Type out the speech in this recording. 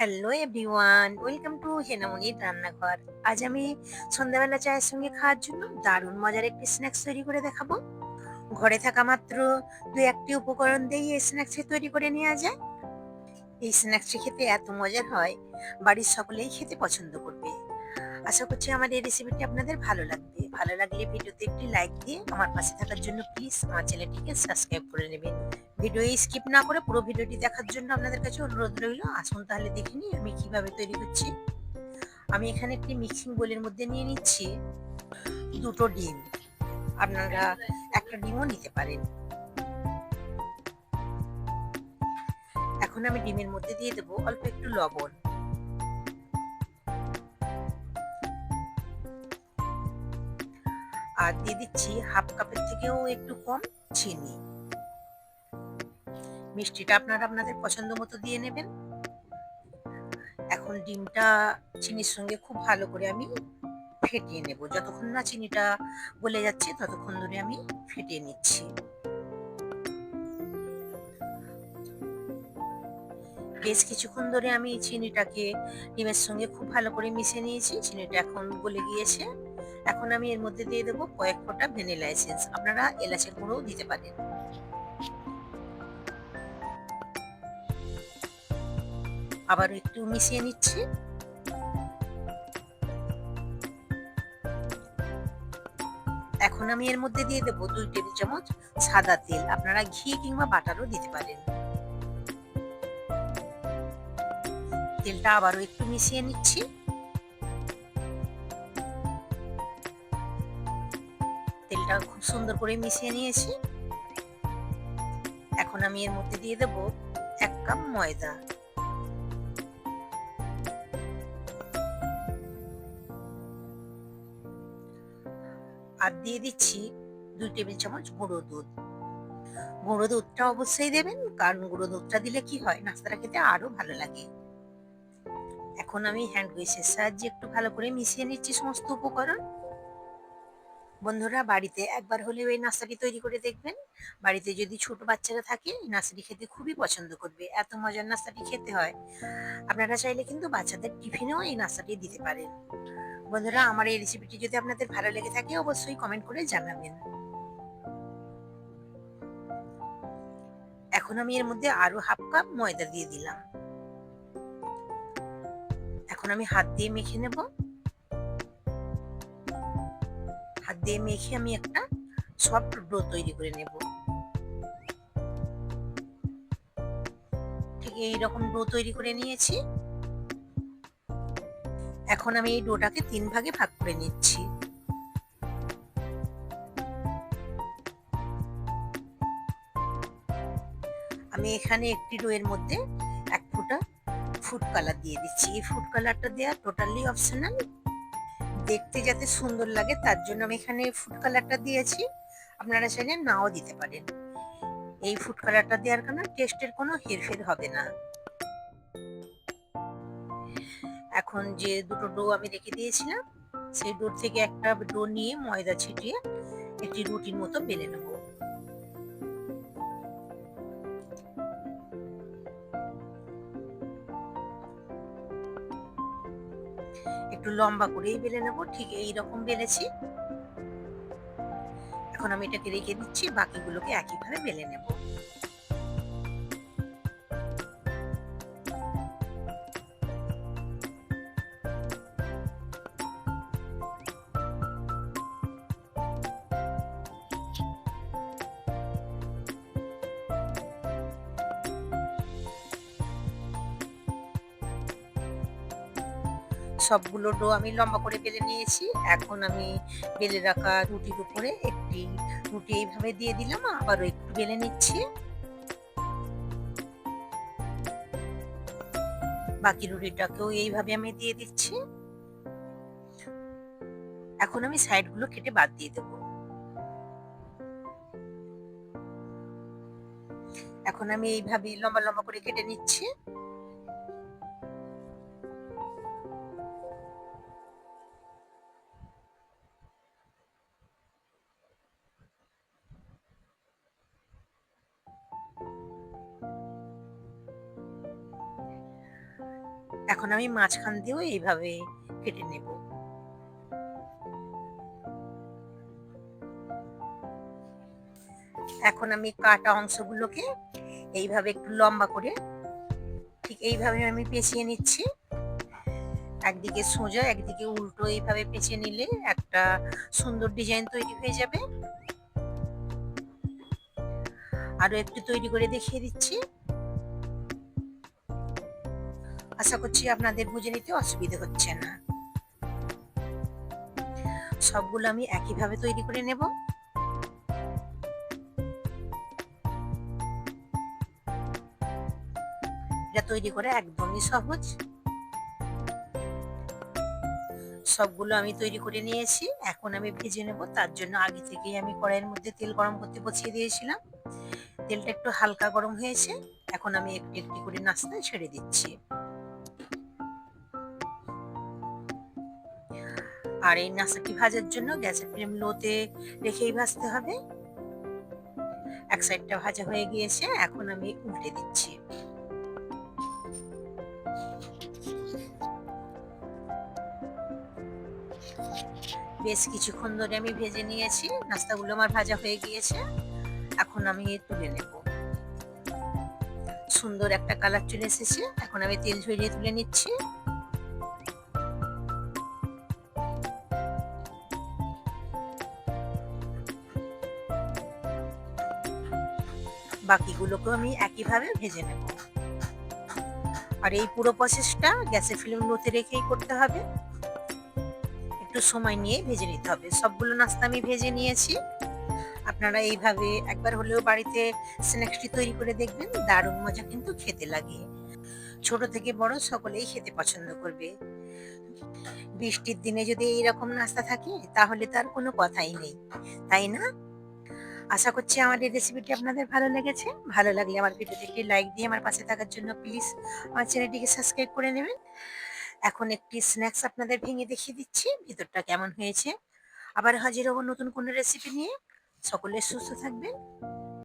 Hello everyone, welcome to হেনামুনির রান্নাঘর। আজ আমি সন্ধ্যাবেলা চায়ের সঙ্গে খাওয়ার জন্য দারুণ মজার একটি স্ন্যাক্স তৈরি করে দেখাবো। ঘরে থাকা মাত্র দু একটি উপকরণ দিয়ে এই স্ন্যাক্সটি তৈরি করে নেওয়া যায়। এই স্ন্যাক্সটি খেতে এত মজার হয়, বাড়ির সকলেই খেতে পছন্দ করবে। আশা করছি আমার এই রেসিপিটি আপনাদের ভালো লাগবে। ভালো লাগলে ভিডিওতে একটি লাইক দিয়ে আমার পাশে থাকার জন্য প্লিজ আমার চ্যানেলটিকে সাবস্ক্রাইব করে নেবেন। ভিডিও স্কিপ না করে পুরো ভিডিওটি দেখার জন্য আপনাদের কাছে অনুরোধ রইল। আসুন তাহলে দেখে নিই আমি কিভাবে তৈরি করছি। আমি এখানে একটি মিক্সিং বোলের মধ্যে নিয়ে নিচ্ছি দুটো ডিম। আপনারা একটা ডিমও নিতে পারেন। এখন আমি ডিমের মধ্যে দিয়ে দেবো অল্প একটু লবণ, আর দিয়ে দিচ্ছি হাফ কাপের থেকেও একটু কম চিনি। মিষ্টিটা আপনারা আপনাদের পছন্দ মতো দিয়ে নেবেন। এখন ডিমটা চিনির সঙ্গে খুব ভালো করে আমি ফেটিয়ে নেব। যতক্ষণ না চিনিটা গলে যাচ্ছে ততক্ষণ ধরে আমি ফেটিয়ে নিচ্ছি। বেশ কিছুক্ষণ ধরে আমি চিনিটাকে ডিমের সঙ্গে খুব ভালো করে মিশিয়ে নিয়েছি। চিনিটা এখন গলে গিয়েছে। এখন আমি এর মধ্যে দিয়ে দেবো কয়েক ফোঁটা ভ্যানিলা এসেন্স। আপনারা এলাচের গুঁড়োও দিতে পারেন। আবার একটু মিশিয়ে নিচ্ছি। এখন আমি এর মধ্যে দিয়ে দেবো 2 টেবিল চামচ সাদা তেল। আপনারা ঘি কিংবা বাটারও দিতে পারেন। তেলটা আবারও একটু মিশিয়ে নিচ্ছি। তেলটা খুব সুন্দর করে মিশিয়ে নিয়েছি। এখন আমি এর মধ্যে দিয়ে দেব 1 কাপ ময়দা। আর দিয়ে দিচ্ছি 2 টেবিল চামচ গুঁড়ো দুধ। গুঁড়ো দুধটা অবশ্যই দেবেন, কারণ গুঁড়ো দুধটা দিলে কি হয়, নাস্তাটা খেতে আরো ভালো লাগে। এখন আমি হ্যান্ড উইচের সাহায্যে একটু ভালো করে মিশিয়ে নিচ্ছি সমস্ত উপকরণ। বন্ধুরা, বাড়িতে একবার হলেও এই নাস্তাটি তৈরি করে দেখবেন। বাড়িতে যদি ছোট বাচ্চারা থাকে এই নাস্তাটি খেতে খুবই পছন্দ করবে। এত মজার নাস্তাটি খেতে হয়। আপনারা চাইলে কিন্তু বাচ্চাদের টিফিনেও এই নাস্তাটি দিতে পারেন। বন্ধুরা, আমার এই রেসিপিটি যদি আপনাদের ভালো লেগে থাকে অবশ্যই কমেন্ট করে জানাবেন। এখন আমি এর মধ্যে আরো হাফ কাপ ময়দা দিয়ে দিলাম। এখন আমি হাত দিয়ে মেখে নেব। হাত দিয়ে মেখে আমি একটা সফট ডো তৈরি করে নেব। ঠিক এইরকম ডো তৈরি করে নিয়েছি। এখন আমি এই ডোটাকে 3 ভাগে ভাগ করে নিচ্ছি। আমি এখানে একটি ডো এর মধ্যে 1 ফোঁটা ফুড কালার দিয়ে দিচ্ছি। এই ফুড কালারটা দেওয়া টোটালি অপশনাল। দেখতে যাতে সুন্দর লাগে তার জন্য আমি এখানে ফুড কালারটা দিয়েছি। আপনারা চাইলে নাও দিতে পারেন। এই ফুড কালারটা দেওয়ার কারণে টেস্টের কোনো হেরফের হবে না। এখন যে দুটো ডো আমি রেখে দিয়েছিলাম, সেই ডো থেকে একটা ডো নিয়ে ময়দা ছিটিয়ে একটি রুটির মতো বেলে নেব। একটু লম্বা করেই বেলে নেব। ঠিক এইরকম বেলেছি। এখন আমি এটাকে রেখে দিচ্ছি, বাকিগুলোকে একইভাবে বেলে নেব। সবগুলো ডো আমি লম্বা করে বেলে নিয়েছি। এখন আমি বেলে রাখা রুটির উপরে একটি রুটি এইভাবে দিয়ে দিলাম। আবারও একটু বেলে নিচ্ছি। বাকি রুটিটাকেও এইভাবে আমি দিয়ে দিচ্ছি। এখন আমি সাইডগুলো কেটে বাদ দিয়ে দেবো। এখন আমি এইভাবে লম্বা লম্বা করে কেটে নিচ্ছি। এখন আমি মাঝখান দিয়েও এইভাবে কেটে নেব। এখন আমি কাটা অংশগুলোকে এইভাবে একটু লম্বা করে ঠিক এইভাবে আমি পেঁচিয়ে নিচ্ছি। একদিকে সোজা একদিকে উল্টো এইভাবে পেঁচিয়ে নিলে একটা সুন্দর ডিজাইন তৈরি হয়ে যাবে। আরো একটু তৈরি করে দেখিয়ে দিচ্ছি। আশা করছি আপনাদের বুঝে নিতে অসুবিধা হচ্ছে না। সবগুলো আমি একইভাবে তৈরি করে নেব। এটা তৈরি করা একদমই সহজ। সবগুলো আমি তৈরি করে নিয়েছি। এখন আমি ভেজে নেব। তার জন্য আগে থেকেই আমি কড়াইয়ের মধ্যে তেল গরম করতে বসিয়ে দিয়েছিলাম। তেলটা একটু হালকা গরম হয়েছে। এখন আমি একটি একটি করে নাস্তা ছেড়ে দিচ্ছি। আর এই নাস্তাটি ভাজার জন্য গ্যাসের ফ্লেম লোতে রেখেই ভাজতে হবে। এক সাইডটা ভাজা হয়ে গিয়েছে, এখন আমি উল্টে দিচ্ছি। বেশ কিছুক্ষণ ধরে আমি ভেজে নিয়েছি, নাস্তাগুলো আমার ভাজা হয়ে গিয়েছে। এখন আমি তুলে নেব। সুন্দর একটা কালার চলে এসেছে। এখন আমি তেল ঝরিয়ে তুলে নিচ্ছি। বাকিগুলোকেও আমি একইভাবে ভেজে নেব। আর এই পুরো প্রসেসটা গ্যাসের ফ্লেম লোতে রেখেই করতে হবে। একটু সময় নিয়ে ভেজে নিতে হবে। সবগুলো নাস্তা আমি ভেজে নিয়েছি। আপনারা এইভাবে একবার হলেও বাড়িতে স্ন্যাক্সটি তৈরি করে দেখবেন, দারুণ মজা কিন্তু খেতে লাগে। ছোট থেকে বড় সকলেই খেতে পছন্দ করবে। বৃষ্টির দিনে যদি এইরকম নাস্তা থাকে তাহলে তার কোনো কথাই নেই, তাই না? আশা করছি আমার এই রেসিপিটি আপনাদের ভালো লেগেছে। ভালো লাগলে আমার ভিডিওতে একটি লাইক দিয়ে আমার পাশে থাকার জন্য প্লিজ আমার চ্যানেলটিকে সাবস্ক্রাইব করে নেবেন। এখন একটি স্ন্যাক্স আপনাদের ভেঙে দেখিয়ে দিচ্ছি ভিতরটা কেমন হয়েছে। আবার হাজির হব নতুন কোনো রেসিপি নিয়ে। সকলে সুস্থ থাকবেন।